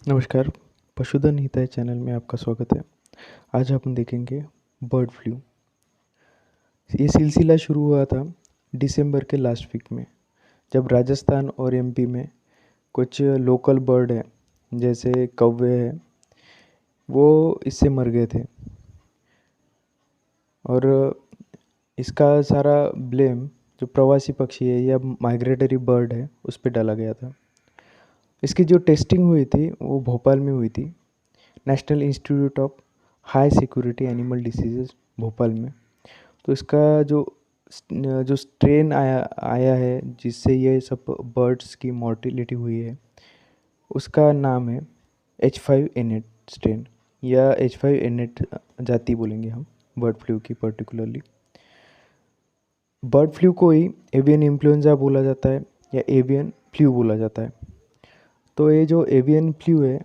नमस्कार। पशुधन हिताय चैनल में आपका स्वागत है। आज हम देखेंगे बर्ड फ्लू। ये सिलसिला शुरू हुआ था दिसंबर के लास्ट वीक में, जब राजस्थान और एमपी में कुछ लोकल बर्ड हैं जैसे कौवे हैं, वो इससे मर गए थे। और इसका सारा ब्लेम जो प्रवासी पक्षी है या माइग्रेटरी बर्ड है उस पर डाला गया था। इसकी जो टेस्टिंग हुई थी वो भोपाल में हुई थी, national institute of high security animal diseases Bhopal में। तो इसका जो स्ट्रेन आया आया है जिससे ये सब बर्ड्स की मॉर्टिलिटी हुई है, उसका नाम है H5N8 स्ट्रेन या H5N8 जाति बोलेंगे हम बर्ड फ्लू की पर्टिकुलरली। बर्ड फ्लू को ही एवियन इन्फ्लुएंजा बोला जाता है या एवियन फ्लू बोला जाता है। तो ये जो एवियन फ्लू है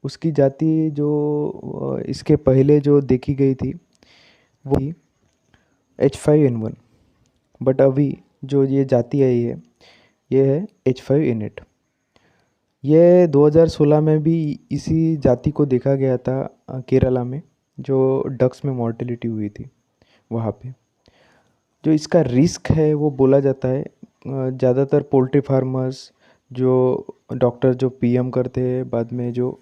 उसकी जाति जो इसके पहले जो देखी गई थी वो H5N1, बट अभी जो ये जाति आई है ये है H5N8। ये 2016 में भी इसी जाति को देखा गया था केरला में, जो डक्स में मॉर्टेलिटी हुई थी वहाँ पे। जो इसका रिस्क है वो बोला जाता है ज़्यादातर पोल्ट्री फार्मर्स, जो डॉक्टर जो पीएम करते हैं, बाद में जो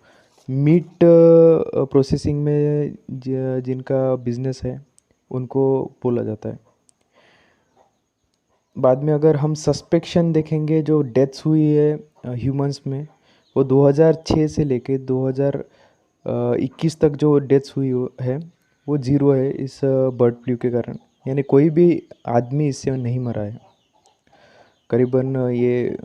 मीट प्रोसेसिंग में जिनका बिजनेस है उनको बोला जाता है। बाद में अगर हम सस्पेक्शन देखेंगे, जो डेथ्स हुई है ह्यूमंस में, वो 2006 से लेके 2021 तक जो डेथ्स हुई है वो ज़ीरो है इस बर्ड फ्लू के कारण। यानी कोई भी आदमी इससे नहीं मरा है। करीबन ये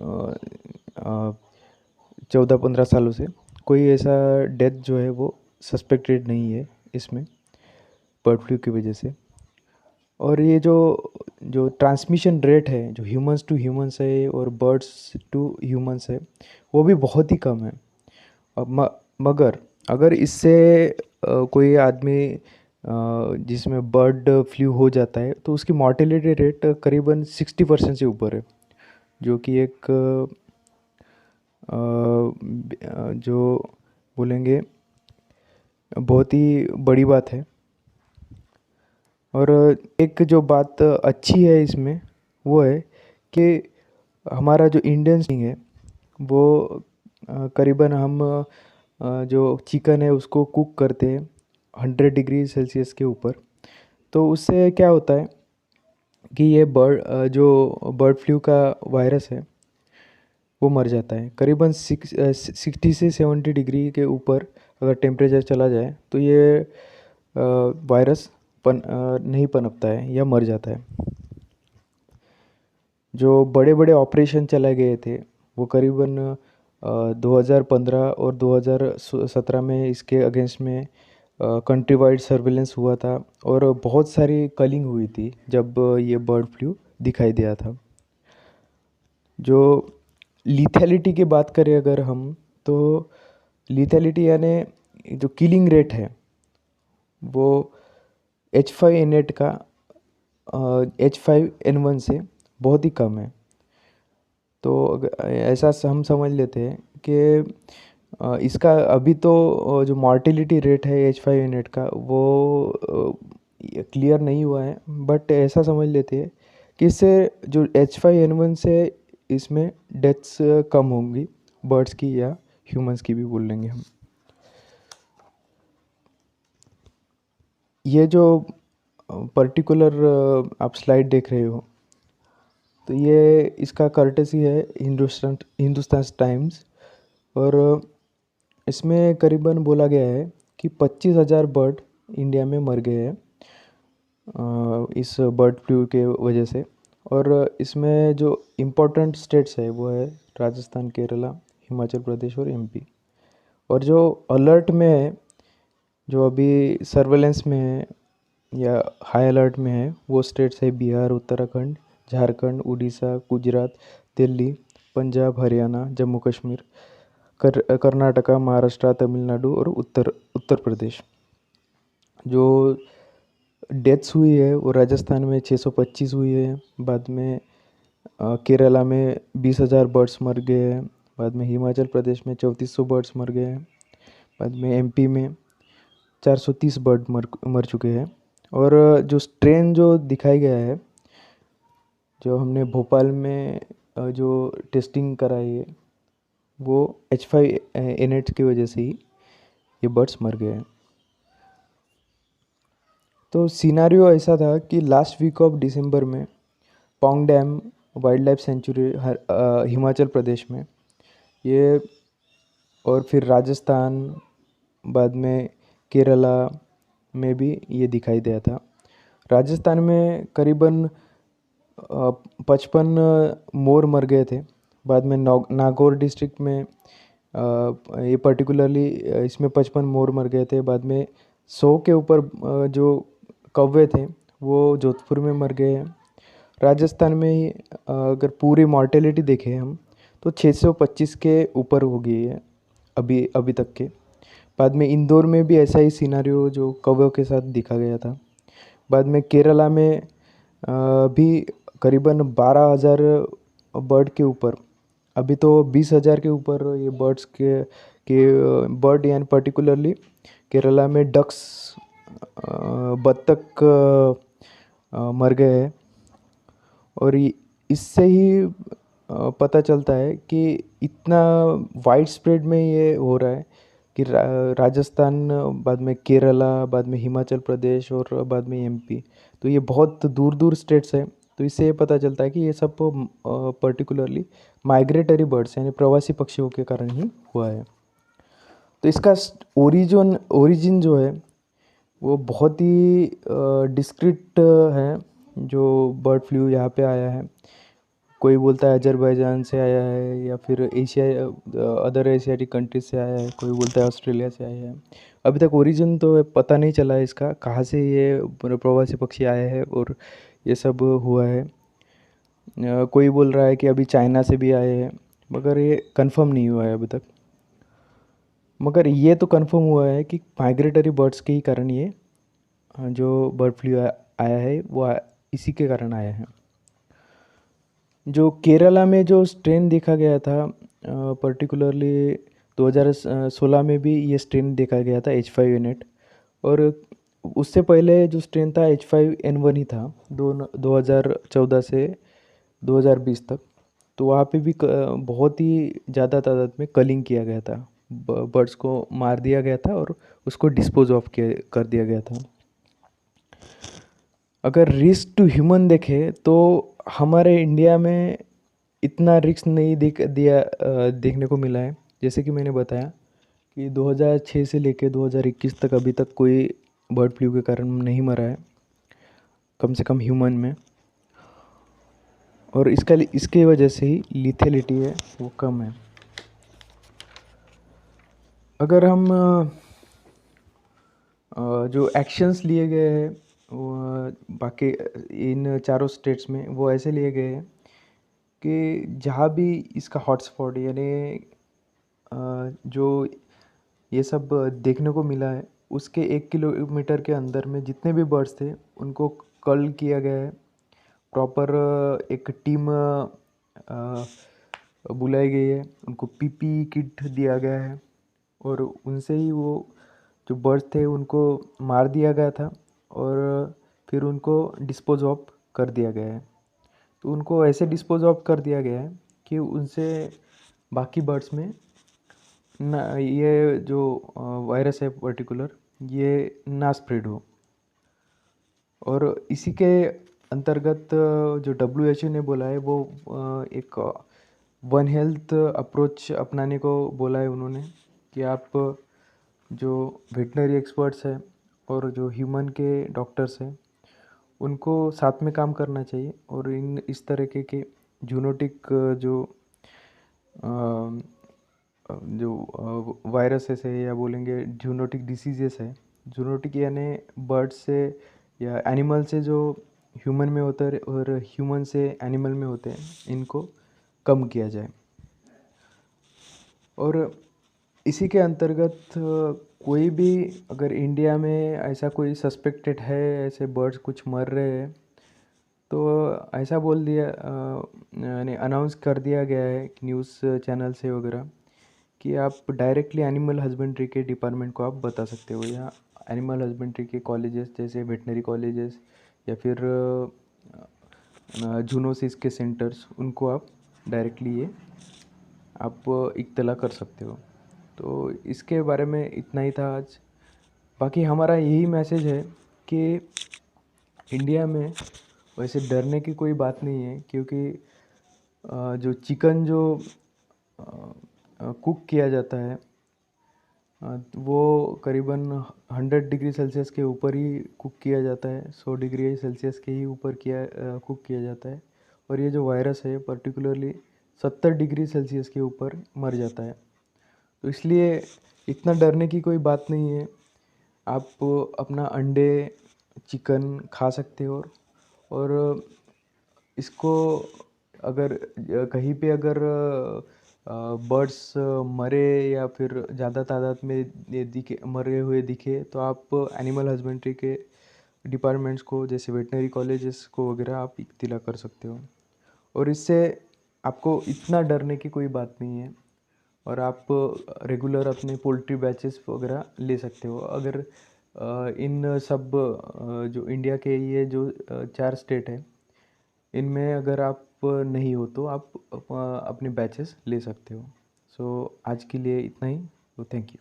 14-15 सालों से कोई ऐसा डेथ जो है वो सस्पेक्टेड नहीं है इसमें बर्ड फ्लू की वजह से। और ये जो जो ट्रांसमिशन रेट है जो ह्यूमंस टू ह्यूमंस है और बर्ड्स टू ह्यूमंस है वो भी बहुत ही कम है। मगर अगर इससे कोई आदमी जिसमें बर्ड फ्लू हो जाता है तो उसकी मॉर्टेलिटी रेट करीबन 60% से ऊपर है, जो कि एक जो बोलेंगे बहुत ही बड़ी बात है। और एक जो बात अच्छी है इसमें वो है कि हमारा जो इंडियन सिंग है वो करीबन हम जो चिकन है उसको कुक करते हैं 100 डिग्री सेल्सियस के ऊपर। तो उससे क्या होता है कि ये जो बर्ड फ्लू का वायरस है वो मर जाता है। करीबन 60 से 70 डिग्री के ऊपर अगर टेम्परेचर चला जाए तो ये वायरस नहीं पनपता है या मर जाता है। जो बड़े बड़े ऑपरेशन चलाए गए थे वो करीबन 2015 और 2017 में इसके अगेंस्ट में कंट्री वाइड सर्वेलेंस हुआ था और बहुत सारी कलिंग हुई थी जब ये बर्ड फ्लू दिखाई दिया था। जो लीथैलिटी की बात करें अगर हम, तो लीथैलिटी यानी जो किलिंग रेट है वो H5N8 का H5N1 से बहुत ही कम है। तो ऐसा हम समझ लेते हैं कि इसका अभी तो जो मॉर्टिलिटी रेट है H5N8 का वो क्लियर नहीं हुआ है, बट ऐसा समझ लेते हैं कि इससे जो H5N1 से इसमें डेथ्स कम होंगी, बर्ड्स की या ह्यूमंस की भी बोल लेंगे हम। ये जो पर्टिकुलर आप स्लाइड देख रहे हो तो ये इसका कर्टेसी है हिंदुस्तान टाइम्स। और इसमें करीबन बोला गया है कि 25,000 बर्ड इंडिया में मर गए हैं इस बर्ड फ्लू के वजह से। और इसमें जो इम्पोर्टेंट स्टेट्स है वो है राजस्थान, केरला, हिमाचल प्रदेश और एमपी। और जो अलर्ट में है, जो अभी सर्वेलेंस में है या हाई अलर्ट में है, वो स्टेट्स है बिहार, उत्तराखंड, झारखंड, उड़ीसा, गुजरात, दिल्ली, पंजाब, हरियाणा, जम्मू कश्मीर, कर्नाटका, महाराष्ट्र, तमिलनाडु और उत्तर प्रदेश। जो डेथ्स हुई है वो राजस्थान में 625 हुई है। बाद में केरला में 20,000 बर्ड्स मर गए हैं। बाद में हिमाचल प्रदेश में 3400 बर्ड्स मर गए हैं। बाद में एमपी में 430 बर्ड मर मर चुके हैं। और जो स्ट्रेन जो दिखाया गया है, जो हमने भोपाल में जो टेस्टिंग कराई है, वो H5N8 की वजह से ही ये बर्ड्स मर गए हैं। तो सिनारियो ऐसा था कि लास्ट वीक ऑफ दिसंबर में Pong dam wildlife sanctuary Himachal Pradesh में ये, और फिर राजस्थान, बाद में केरला में भी ये दिखाई दिया था। राजस्थान में करीबन 55 मोर मर गए थे। बाद में नागौर डिस्ट्रिक्ट में ये पर्टिकुलरली इसमें 55 मोर मर गए थे। बाद में 100 के ऊपर जो कौवे थे वो जोधपुर में मर गए हैं। राजस्थान में ही अगर पूरी मॉर्टेलिटी देखें हम तो 625 के ऊपर हो गई है अभी अभी तक के। बाद में इंदौर में भी ऐसा ही सिनारियो जो कौवों के साथ दिखा गया था। बाद में केरला में भी करीबन 12,000 बर्ड के ऊपर, अभी तो 20,000 के ऊपर ये बर्ड्स के बर्ड, यानी पर्टिकुलरली केरला में डक्स, बत्तख मर गए हैं। और इससे ही पता चलता है कि इतना वाइड स्प्रेड में ये हो रहा है कि राजस्थान, बाद में केरला, बाद में हिमाचल प्रदेश और बाद में एमपी, तो ये बहुत दूर दूर स्टेट्स है। तो इससे ये पता चलता है कि ये सब पर्टिकुलरली माइग्रेटरी बर्ड्स यानी प्रवासी पक्षियों के कारण ही हुआ है। तो इसका ओरिजिन जो है वो बहुत ही डिस्क्रिट है। जो बर्ड फ्लू यहाँ पे आया है, कोई बोलता है अजरबैजान से आया है, या फिर एशिया अदर एशियाटिक कंट्रीज से आया है, कोई बोलता है ऑस्ट्रेलिया से आया है। अभी तक ओरिजिन तो पता नहीं चला है इसका, कहाँ से ये प्रवासी पक्षी आए हैं और ये सब हुआ है। कोई बोल रहा है कि अभी चाइना से भी आए हैं, मगर ये कंफर्म नहीं हुआ है अभी तक। मगर ये तो कंफर्म हुआ है कि माइग्रेटरी बर्ड्स के ही कारण ये जो बर्ड फ्लू आया है वो इसी के कारण आया है। जो केरला में जो स्ट्रेन देखा गया था, पर्टिकुलरली 2016 में भी ये स्ट्रेन देखा गया था H5N8। और उससे पहले जो स्ट्रेन था H5N1 ही था 2014 से 2020 तक। तो वहाँ पे भी बहुत ही ज़्यादा तादाद में कलिंग किया गया था, बर्ड्स को मार दिया गया था और उसको डिस्पोज ऑफ कर दिया गया था। अगर रिस्क टू ह्यूमन देखें तो हमारे इंडिया में इतना रिस्क नहीं देखने को मिला है। जैसे कि मैंने बताया कि 2006 से लेकर 2021 तक अभी तक कोई बर्ड फ्लू के कारण नहीं मरा है, कम से कम ह्यूमन में। और इसके वजह से ही लिथेलिटी है वो कम है। अगर हम जो एक्शंस लिए गए हैं बाकी इन चारों स्टेट्स में, वो ऐसे लिए गए हैं कि जहाँ भी इसका हॉटस्पॉट यानी जो ये सब देखने को मिला है उसके 1 किलोमीटर के अंदर में जितने भी बर्ड्स थे उनको कल किया गया है। प्रॉपर एक टीम बुलाई गई है, उनको पीपी किट दिया गया है और उनसे ही वो जो बर्ड्स थे उनको मार दिया गया था और फिर उनको डिस्पोज ऑफ कर दिया गया है। तो उनको ऐसे डिस्पोज ऑफ कर दिया गया है कि उनसे बाकी बर्ड्स में ना ये जो वायरस है पर्टिकुलर ये ना स्प्रेड हो। और इसी के अंतर्गत जो WHO ने बोला है वो एक वन हेल्थ अप्रोच अपनाने को बोला है उन्होंने, कि आप जो वेटनरी एक्सपर्ट्स हैं और जो ह्यूमन के डॉक्टर्स हैं उनको साथ में काम करना चाहिए और इस तरीके के जूनोटिक जो वायरसेस है या बोलेंगे जूनोटिक डिसीजेस है, जूनोटिक यानी बर्ड से या एनिमल से जो ह्यूमन में होता है और ह्यूमन से एनिमल में होते हैं, इनको कम किया जाए। और इसी के अंतर्गत कोई भी अगर इंडिया में ऐसा कोई सस्पेक्टेड है, ऐसे बर्ड्स कुछ मर रहे हैं, तो ऐसा बोल दिया यानी अनाउंस कर दिया गया है न्यूज़ चैनल से वगैरह कि आप डायरेक्टली एनिमल हस्बेंड्री के डिपार्टमेंट को आप बता सकते हो, या एनिमल हस्बेंड्री के कॉलेजेस जैसे वेटनरी कॉलेजेस या फिर जूनोसिस के सेंटर्स, उनको आप डायरेक्टली ये आप इत्तला कर सकते हो। तो इसके बारे में इतना ही था आज। बाकी हमारा यही मैसेज है कि इंडिया में वैसे डरने की कोई बात नहीं है, क्योंकि जो चिकन जो कुक किया जाता है वो करीबन 100 डिग्री सेल्सियस के ऊपर ही कुक किया जाता है, 100 डिग्री सेल्सियस के ही ऊपर कुक किया जाता है। और ये जो वायरस है पर्टिकुलरली 70 डिग्री सेल्सियस के ऊपर मर जाता है। तो इसलिए इतना डरने की कोई बात नहीं है। आप अपना अंडे, चिकन खा सकते हो। और इसको अगर कहीं पे अगर बर्ड्स मरे या फिर ज़्यादा तादाद में ये दिखे, मरे हुए दिखे, तो आप एनिमल हस्बेंड्री के डिपार्टमेंट्स को जैसे वेटनरी कॉलेजेस को वगैरह आप इत्तिला कर सकते हो। और इससे आपको इतना डरने की कोई बात नहीं है। और आप रेगुलर अपने पोल्ट्री बैचेस वगैरह ले सकते हो। अगर इन सब जो इंडिया के ये जो 4 स्टेट है, इनमें अगर आप नहीं हो तो आप अपने बैचेस ले सकते हो। सो आज के लिए इतना ही। तो थैंक यू।